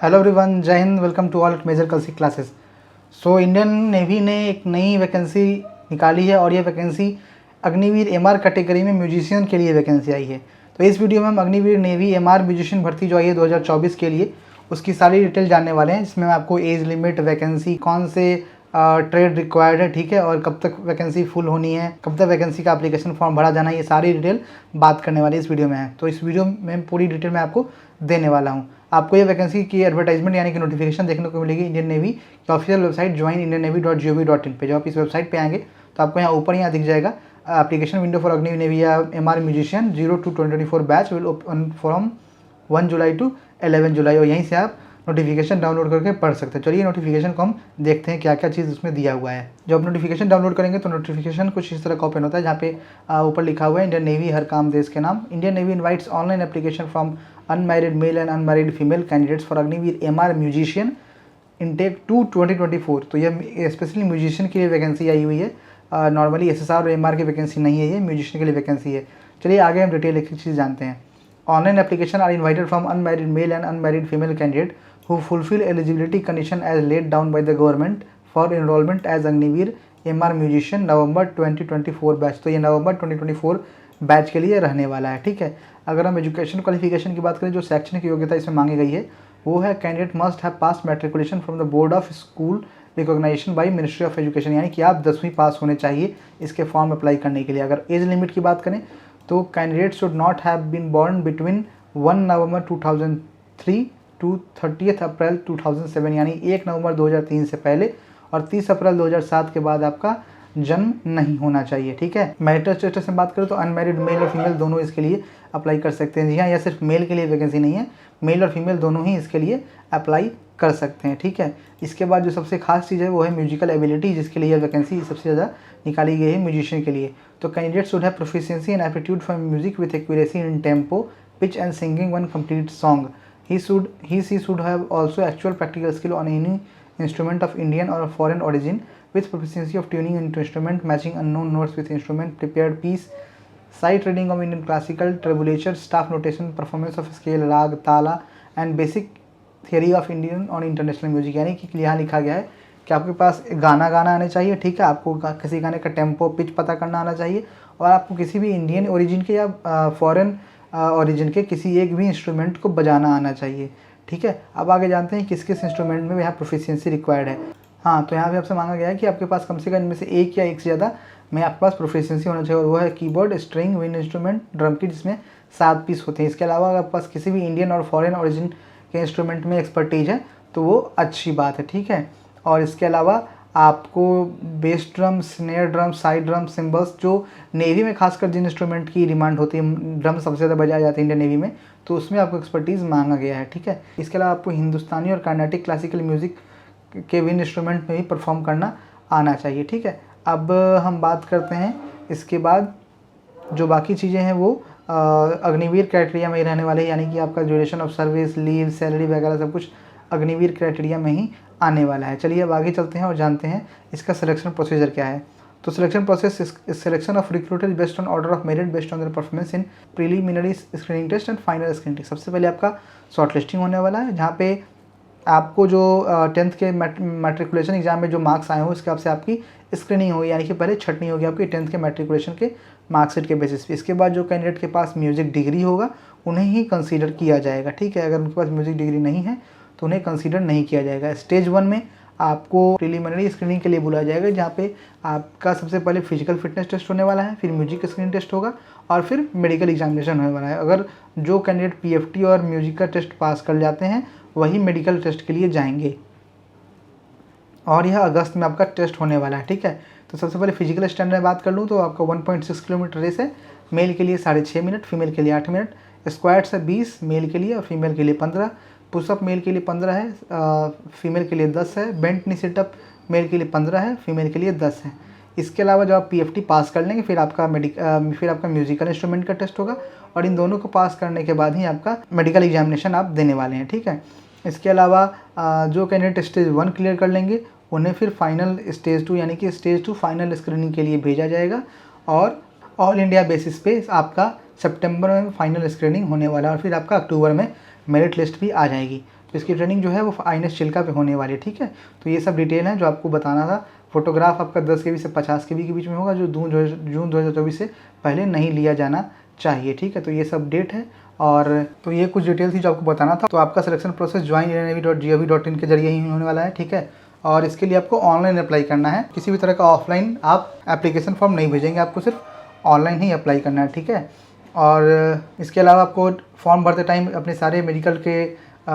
Hello everyone, जय हिंद। Welcome to all major Kalsi classes. So Indian navy ने एक नई वैकेंसी निकाली है और ये वैकेंसी अग्निवीर एमआर कैटेगरी में म्यूजिशियन के लिए वैकेंसी आई है। तो इस वीडियो में हम अग्निवीर नेवी एमआर म्यूजिशियन भर्ती जो आई है 2024 के लिए उसकी सारी डिटेल जानने वाले हैं, जिसमें मैं आपको एज लिमिट, वैकेंसी, कौन से ट्रेड रिक्वायर्ड है, ठीक है, और कब तक वैकेंसी फुल होनी है, कब तक वैकेंसी का एप्लीकेशन फॉर्म भरा जाना है, ये सारी डिटेल बात करने वाली इस वीडियो में है। तो इस वीडियो में पूरी डिटेल मैं आपको देने वाला हूँ। आपको ये वैकेंसी की एडवर्टाइजमेंट यानी कि नोटिफिकेशन देखने को मिलेगी इंडियन नेवी की ऑफिशियल वेबसाइट joinindiannavy.gov.in पे। जब आप इस वेबसाइट पे आएंगे तो आपको यहाँ ऊपर यहाँ दिख जाएगा application window for Agni navy या MR musician 0-2024 batch will open from 1 July to 11 July, और यहीं से आप नोटिफिकेशन डाउनलोड करके पढ़ सकते हैं। चलिए नोटिफिकेशन को हम देखते हैं क्या क्या चीज़ उसमें दिया हुआ है। जब आप नोटिफिकेशन डाउनलोड करेंगे तो नोटिफिकेशन कुछ इस तरह का ओपन होता है, जहाँ पे ऊपर लिखा हुआ है इंडियन नेवी, हर काम देश के नाम। Indian navy invites online application from unmarried male and unmarried female candidates for Agniveer MR musician intake 2024। तो ये स्पेशली म्यूजिशियन के लिए वैकेंसी आई हुई है। नॉर्मली एसएसआर और एमआर की वैकेंसी नहीं है, ये म्यूजिशियन के लिए वैकेंसी है। चलिए आगे हम डिटेल एक चीज़ जानते हैं। Online application are invited from unmarried male and unmarried female candidate who fulfill eligibility condition as laid down by the government for enrollment as Agniveer MR musician November 2024 batch. तो ये नवंबर 2024 बैच के लिए रहने वाला है, ठीक है। अगर हम एजुकेशन क्वालिफिकेशन की बात करें, जो शैक्षणिक योग्यता इसमें मांगी गई है वो है candidate must have pass matriculation from the board of school recognisation by ministry of education, यानी कि आप 10वीं पास होने चाहिए इसके फॉर्म अप्लाई करने के लिए। अगर एज लिमिट की बात करें तो candidate should not have been born between 1 November 2003 to 30 April 2007, यानी 1 नवंबर 2003 से पहले और 30 अप्रैल 2007 के बाद आपका जन्म नहीं होना चाहिए, ठीक है। मैरिटल स्टेटस में बात करें तो अनमैरिड मेल और फीमेल दोनों इसके लिए अप्लाई कर सकते हैं। जी हाँ, यह सिर्फ मेल के लिए वैकेंसी नहीं है, मेल और फीमेल दोनों ही इसके लिए अप्लाई कर सकते हैं, ठीक है। इसके बाद जो सबसे खास चीज़ है वो है म्यूजिकल एबिलिटी, जिसके लिए यह वैकेंसी सबसे ज़्यादा निकाली गई है म्यूजिशियन के लिए। तो candidate should have proficiency and aptitude for music with accuracy in tempo, pitch and singing one complete song. He should have also actual practical skill on any instrument of Indian or foreign origin with proficiency of tuning into instrument, matching unknown notes with instrument, prepared piece, sight reading of Indian classical, tabulature, staff notation, performance of scale, राग, ताला and basic theory of Indian और international music। यानी कि यहाँ लिखा गया है कि आपके पास गाना आना चाहिए, ठीक है, आपको किसी गाने का टेम्पो, पिच पता करना आना चाहिए, और आपको किसी भी इंडियन ओरिजिन के या फॉरेन ओरिजिन के किसी एक भी इंस्ट्रूमेंट को बजाना आना चाहिए, ठीक है। अब आगे जानते हैं किस किस इंस्ट्रूमेंट में यहाँ प्रोफिशिएंसी रिक्वायर्ड है। हाँ, तो यहाँ पे आपसे मांगा गया है कि आपके पास कम से कम इनमें से एक या एक से ज़्यादा में आपके पास प्रोफिशिएंसी होना चाहिए, और वो है keyboard, string, wind instrument, drum kit, जिसमें 7 पीस होते हैं। इसके अलावा अगर आपके पास किसी भी इंडियन और फॉरेन ओरिजिन के इंस्ट्रूमेंट में एक्सपर्टीज है तो वो अच्छी बात है, ठीक है। और इसके अलावा आपको base drum, snare drum, side drum, symbols, जो नेवी में खासकर जिन इंस्ट्रूमेंट की डिमांड होती है, ड्रम सबसे ज़्यादा बजाए जाते हैं इंडियन नेवी में, तो उसमें आपको एक्सपर्टीज़ मांगा गया है, ठीक है। इसके अलावा आपको हिंदुस्तानी और कार्नाटिक क्लासिकल म्यूज़िक के विंड इंस्ट्रूमेंट में भी परफॉर्म करना आना चाहिए, ठीक है। अब हम बात करते हैं इसके बाद जो बाकी चीज़ें हैं वो अग्निवीर क्राइटेरिया में ही रहने वाले हैं, यानी कि आपका duration of service, leave, salary वगैरह सब कुछ अग्निवीर क्राइटेरिया में ही आने वाला है। चलिए अब आगे चलते हैं और जानते हैं इसका सिलेक्शन प्रोसीजर क्या है। तो सिलेक्शन प्रोसेस इस selection of recruited based on order of merit based on their performance in preliminary screening test and final screening test. सबसे पहले आपका शॉर्ट लिस्टिंग होने वाला है, जहाँ पे आपको जो 10th के मैट्रिकुलेशन एग्जाम में जो मार्क्स आए हो उसके हिसाब से आपकी स्क्रीनिंग होगी, यानी कि पहले छटनी होगी आपकी 10th के मैट्रिकुलेशन के मार्कशीट के बेसिस पे। इसके बाद जो कैंडिडेट के पास म्यूज़िक डिग्री होगा उन्हें ही कंसीडर किया जाएगा, ठीक है। अगर उनके पास म्यूज़िक डिग्री नहीं है तो उन्हें कंसीडर नहीं किया जाएगा। स्टेज 1 में आपको प्रीलिमिनरी स्क्रीनिंग के लिए बुलाया जाएगा, जहाँ पे आपका सबसे पहले फिजिकल फिटनेस टेस्ट होने वाला है, फिर म्यूजिक स्क्रीनिंग टेस्ट होगा और फिर मेडिकल एग्जामिनेशन होने वाला है। अगर जो कैंडिडेट पीएफटी और म्यूजिक का टेस्ट पास कर जाते हैं वही मेडिकल टेस्ट के लिए जाएंगे, और यह अगस्त में आपका टेस्ट होने वाला है, ठीक है। तो सबसे पहले फिजिकल स्टैंडर्ड में बात कर लूँ तो आपका 1.6 किलोमीटर रेस है, मेल के लिए 6.5 मिनट, फीमेल के लिए 8 मिनट। स्क्वाट्स है 20 मेल के लिए और फीमेल के लिए 15। पुशअप मेल के लिए 15 है, फीमेल के लिए 10 है। बेंट नी सिटअप मेल के लिए 15 है, फीमेल के लिए 10 है। इसके अलावा जब आप पीएफटी पास कर लेंगे फिर आपका म्यूजिकल इंस्ट्रूमेंट का टेस्ट होगा, और इन दोनों को पास करने के बाद ही आपका मेडिकल एग्जामिनेशन आप देने वाले हैं, ठीक है। इसके अलावा जो कैंडिडेट स्टेज 1 क्लियर कर लेंगे उन्हें फिर फाइनल स्टेज 2 यानी कि स्टेज 2 फाइनल स्क्रीनिंग के लिए भेजा जाएगा, और ऑल इंडिया बेसिस पे आपका सितंबर में फाइनल स्क्रीनिंग होने वाला है, और फिर आपका अक्टूबर में मेरिट लिस्ट भी आ जाएगी। तो इसकी ट्रेनिंग जो है वो INS चिल्का पे होने वाली है, ठीक है। तो ये सब डिटेल है जो आपको बताना था। फोटोग्राफ आपका 10 KB से 50 KB के बीच में होगा, जो जून 2024 से पहले नहीं लिया जाना चाहिए, ठीक है। तो ये सब डेट है, और तो ये कुछ डिटेल थी जो आपको बताना था। तो आपका सिलेक्शन प्रोसेस join.indiannavy.gov.in के जरिए ही होने वाला है, ठीक है। और इसके लिए आपको ऑनलाइन अप्लाई करना है, किसी भी तरह का ऑफलाइन आप एप्लीकेशन फॉर्म नहीं भेजेंगे, आपको सिर्फ ऑनलाइन ही अप्लाई करना है, ठीक है। और इसके अलावा आपको फॉर्म भरते टाइम अपने सारे मेडिकल के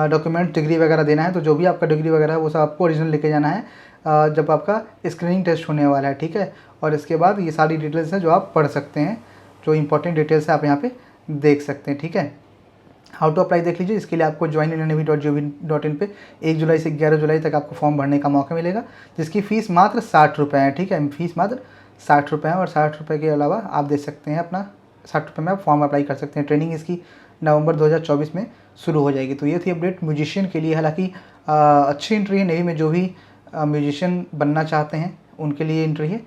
डॉक्यूमेंट, डिग्री वगैरह देना है। तो जो भी आपका डिग्री वगैरह है वो सब आपको ओरिजिनल लेके जाना है जब आपका स्क्रीनिंग टेस्ट होने वाला है, ठीक है। और इसके बाद ये सारी डिटेल्स हैं जो आप पढ़ सकते हैं, जो इंपॉर्टेंट डिटेल्स है आप यहाँ पे देख सकते हैं, ठीक है। हाउ टू अप्लाई देख लीजिए। इसके लिए आपको join.indiannavy.gov.in पे 1 जुलाई से 11 जुलाई तक आपको फॉर्म भरने का मौका मिलेगा, जिसकी फ़ीस मात्र 60 रुपये है, ठीक है। फीस मात्र 60 रुपये है, और 60 रुपये के अलावा आप दे सकते हैं अपना 60 रुपये में आप फॉर्म अप्लाई कर सकते हैं। ट्रेनिंग इसकी नवंबर 2024 में शुरू हो जाएगी। तो ये थी अपडेट म्यूजिशियन के लिए। हालांकि अच्छी एंट्री है नेवी में, जो भी म्यूजिशियन बनना चाहते हैं उनके लिए एंट्री है।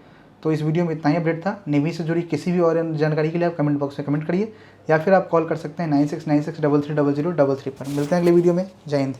तो इस वीडियो में इतना ही अपडेट था। नेवी से जुड़ी किसी भी और जानकारी के लिए आप कमेंट बॉक्स में कमेंट करिए, या फिर आप कॉल कर सकते हैं 9696330033 पर। मिलते हैं अगले वीडियो में। जय हिंद।